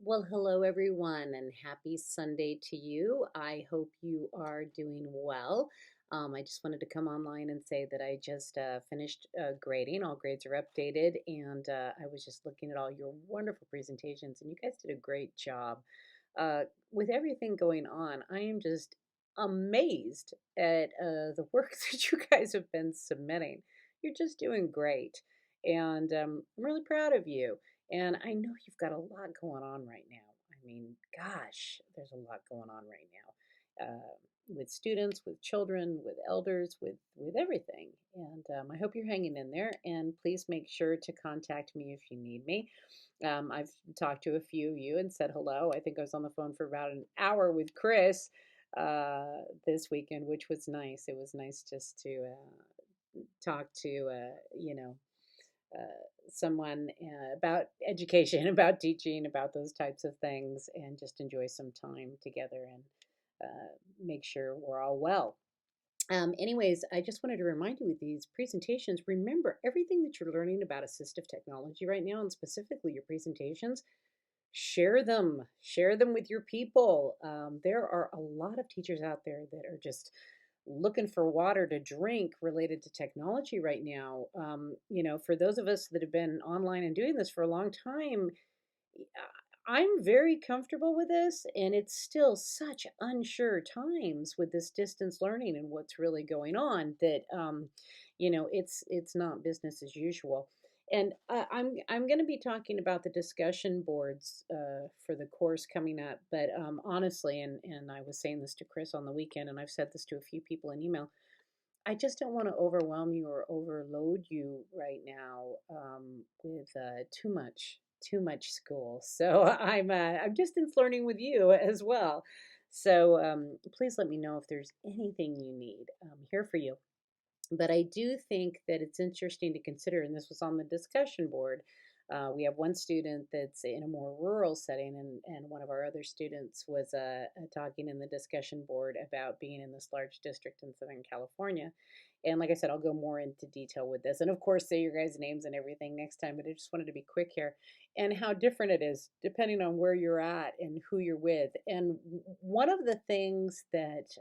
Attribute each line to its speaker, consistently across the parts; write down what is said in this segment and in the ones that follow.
Speaker 1: Well, hello everyone, and happy Sunday to you. I hope you are doing well. I just wanted to come online and say that I just finished grading. All grades are updated, and I was just looking at all your wonderful presentations, and you guys did a great job. Uh, with everything going on, I am just amazed at the work that you guys have been submitting. You're just doing great, and I'm really proud of you. And I know you've got a lot going on right now. I mean, gosh, there's a lot going on right now with students, with children, with elders, with everything. And I hope you're hanging in there. And please make sure to contact me if you need me. I've talked to a few of you and said hello. I think I was on the phone for about an hour with Chris this weekend, which was nice. It was nice just to talk to, someone about education, about teaching, about those types of things, and just enjoy some time together and make sure we're all well. Anyways, I just wanted to remind you with these presentations, remember everything that you're learning about assistive technology right now, and specifically your presentations, share them with your people. There are a lot of teachers out there that are just looking for water to drink related to technology right now. For those of us that have been online and doing this for a long time, I'm very comfortable with this, and it's still such unsure times with this distance learning and what's really going on that it's not business as usual. And I'm going to be talking about the discussion boards for the course coming up. But honestly, and I was saying this to Chris on the weekend, and I've said this to a few people in email. I just don't want to overwhelm you or overload you right now with too much school. So I'm distance learning with you as well. So please let me know if there's anything you need. I'm here for you. But I do think that it's interesting to consider, and this was on the discussion board. We have one student that's in a more rural setting, and one of our other students was talking in the discussion board about being in this large district in Southern California. And like I said, I'll go more into detail with this. And of course, say your guys' names and everything next time, but I just wanted to be quick here and how different it is depending on where you're at and who you're with. And one of the things that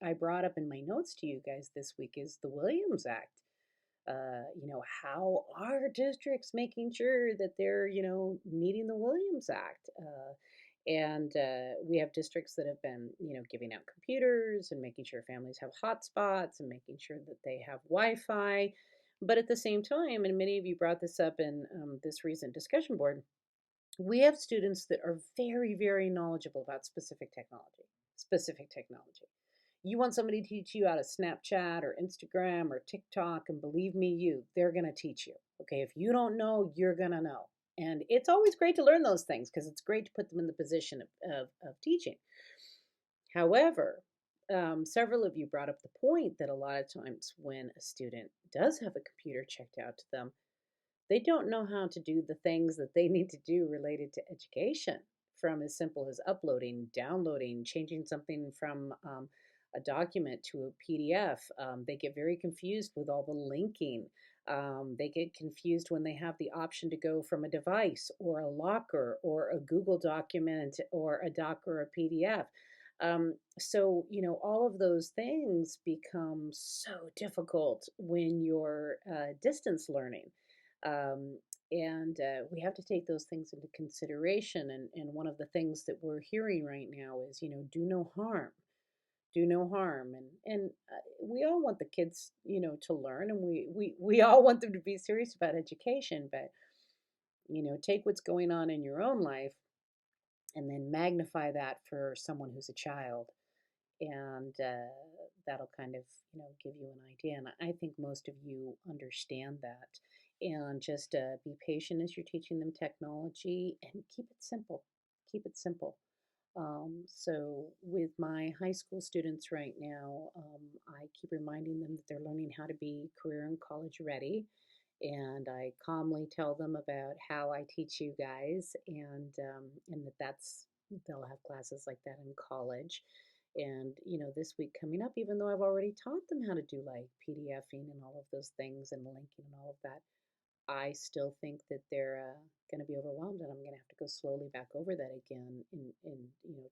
Speaker 1: I brought up in my notes to you guys this week is the Williams Act. How are districts making sure that they're, meeting the Williams Act? And we have districts that have been, giving out computers and making sure families have hotspots and making sure that they have Wi Fi. But at the same time, and many of you brought this up in this recent discussion board, we have students that are very, very knowledgeable about specific technology. Specific technology. You want somebody to teach you how to Snapchat or Instagram or TikTok, and believe me, they're going to teach you. Okay, if you don't know, you're going to know. And it's always great to learn those things because it's great to put them in the position of teaching. However, several of you brought up the point that a lot of times when a student does have a computer checked out to them, they don't know how to do the things that they need to do related to education, from as simple as uploading, downloading, changing something from a document to a PDF. They get very confused with all the linking. They get confused when they have the option to go from a device or a locker or a Google document or a doc or a PDF. So, all of those things become so difficult when you're distance learning. Um, and we have to take those things into consideration. And one of the things that we're hearing right now is, do no harm, do no harm. And we all want the kids, to learn, and we all want them to be serious about education. But take what's going on in your own life and then magnify that for someone who's a child, and that'll kind of give you an idea. And I think most of you understand that. And just be patient as you're teaching them technology, and keep it simple. Keep it simple. So with my high school students right now, I keep reminding them that they're learning how to be career and college ready. And I calmly tell them about how I teach you guys, and that's they'll have classes like that in college. And this week coming up, even though I've already taught them how to do like PDFing and all of those things and linking and all of that, I still think that they're going to be overwhelmed, and I'm going to have to go slowly back over that again and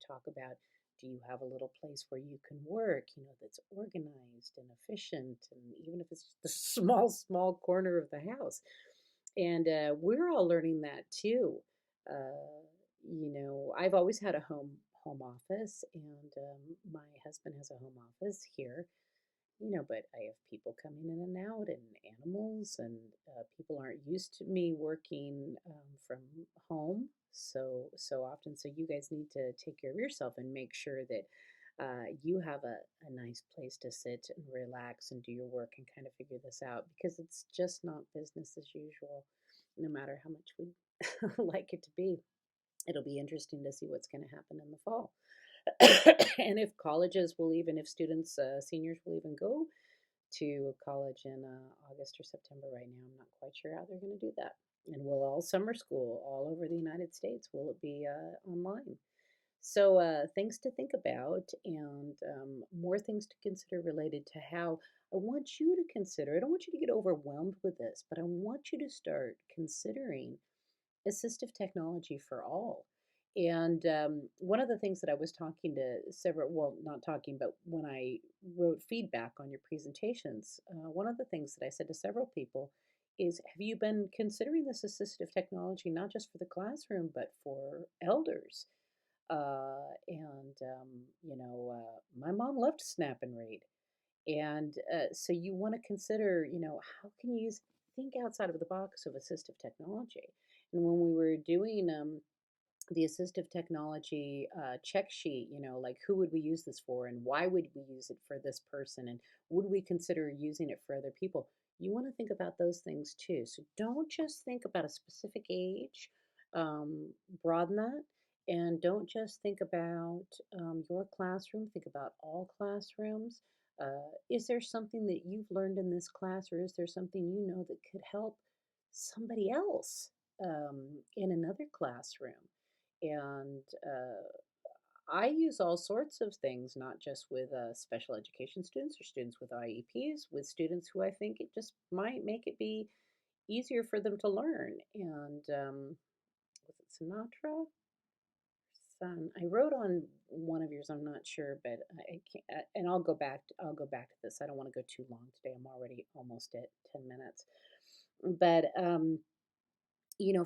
Speaker 1: talk about, do you have a little place where you can work, that's organized and efficient, and even if it's just a small corner of the house. And we're all learning that too. I've always had a home office, and my husband has a home office here, but I have people coming in and out, and animals, and people aren't used to me working from home so often. So you guys need to take care of yourself and make sure that you have a nice place to sit and relax and do your work and kind of figure this out, because it's just not business as usual, no matter how much we like it to be. It'll be interesting to see what's going to happen in the fall. And if colleges will even, if students, seniors will even go to college in August or September right now. I'm not quite sure how they're going to do that. And will all summer school all over the United States, will it be online? So things to think about, and more things to consider related to how I want you to consider. I don't want you to get overwhelmed with this, but I want you to start considering assistive technology for all. And one of the things that I was talking to several, well, not talking, but when I wrote feedback on your presentations, one of the things that I said to several people is, have you been considering this assistive technology not just for the classroom, but for elders? My mom loved to snap and read. And so you want to consider, how can you think outside of the box of assistive technology? And when we were doing the assistive technology check sheet, like who would we use this for and why would we use it for this person and would we consider using it for other people? You want to think about those things too. So don't just think about a specific age, um, broaden that. And don't just think about your classroom, think about all classrooms. Is there something that you've learned in this class, or is there something that could help somebody else in another classroom? And I use all sorts of things, not just with special education students or students with IEPs, with students who I think it just might make it be easier for them to learn. And was it Sinatra? Son. I wrote on one of yours. I'm not sure, but I can't. And I'll go back. I'll go back to this. I don't want to go too long today. I'm already almost at 10 minutes. But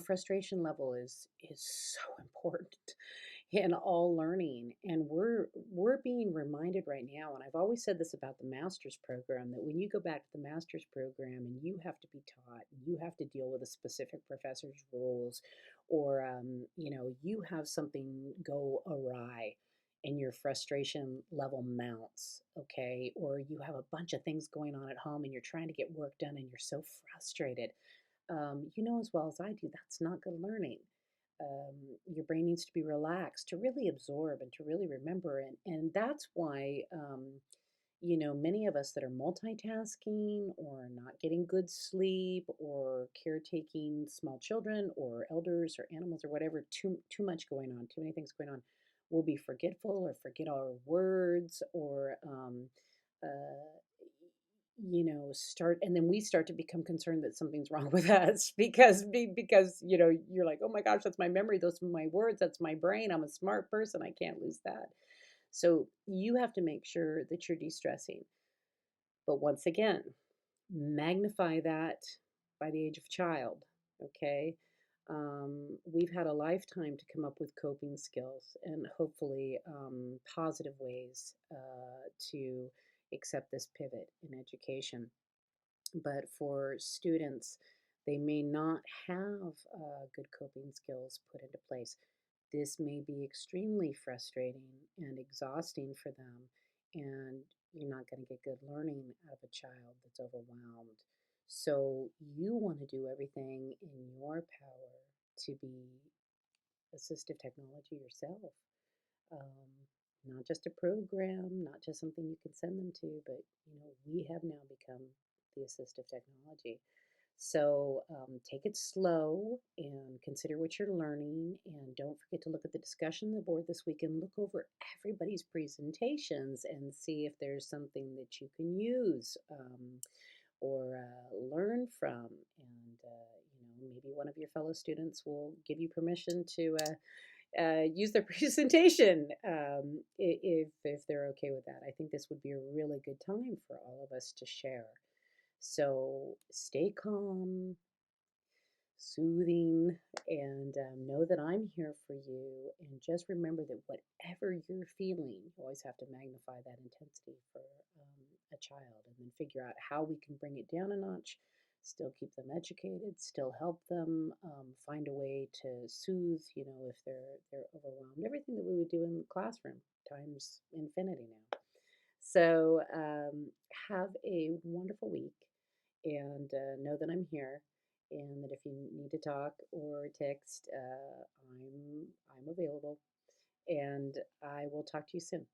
Speaker 1: frustration level is so important in all learning, and we're being reminded right now, and I've always said this about the master's program, that when you go back to the master's program and you have to be taught, you have to deal with a specific professor's rules, or you have something go awry and your frustration level mounts, okay, or you have a bunch of things going on at home and you're trying to get work done and you're so frustrated. You know as well as I do, that's not good learning. Your brain needs to be relaxed to really absorb and to really remember. And that's why, many of us that are multitasking or not getting good sleep or caretaking small children or elders or animals or whatever, too much going on, too many things going on, will be forgetful or forget our words, or uh, start, and then we start to become concerned that something's wrong with us because you're like, oh my gosh, that's my memory, those are my words, that's my brain, I'm a smart person, I can't lose that. So you have to make sure that you're de-stressing, but once again, magnify that by the age of child, okay? We've had a lifetime to come up with coping skills and hopefully positive ways to accept this pivot in education. But for students, they may not have good coping skills put into place. This may be extremely frustrating and exhausting for them, and you're not going to get good learning out of a child that's overwhelmed. So, you want to do everything in your power to be assistive technology yourself. Um, Not just a program, not just something you can send them to, but we have now become the assistive technology. So take it slow and consider what you're learning. And don't forget to look at the discussion board this week and look over everybody's presentations and see if there's something that you can use or learn from. And maybe one of your fellow students will give you permission to use their presentation if they're okay with that. I think this would be a really good time for all of us to share. So stay calm, soothing, and know that I'm here for you. And just remember that whatever you're feeling, you always have to magnify that intensity for a child, and then figure out how we can bring it down a notch, still keep them educated, still help them, find a way to soothe, if they're overwhelmed. Everything that we would do in the classroom times infinity now. So have a wonderful week, and know that I'm here, and that if you need to talk or text, I'm available, and I will talk to you soon.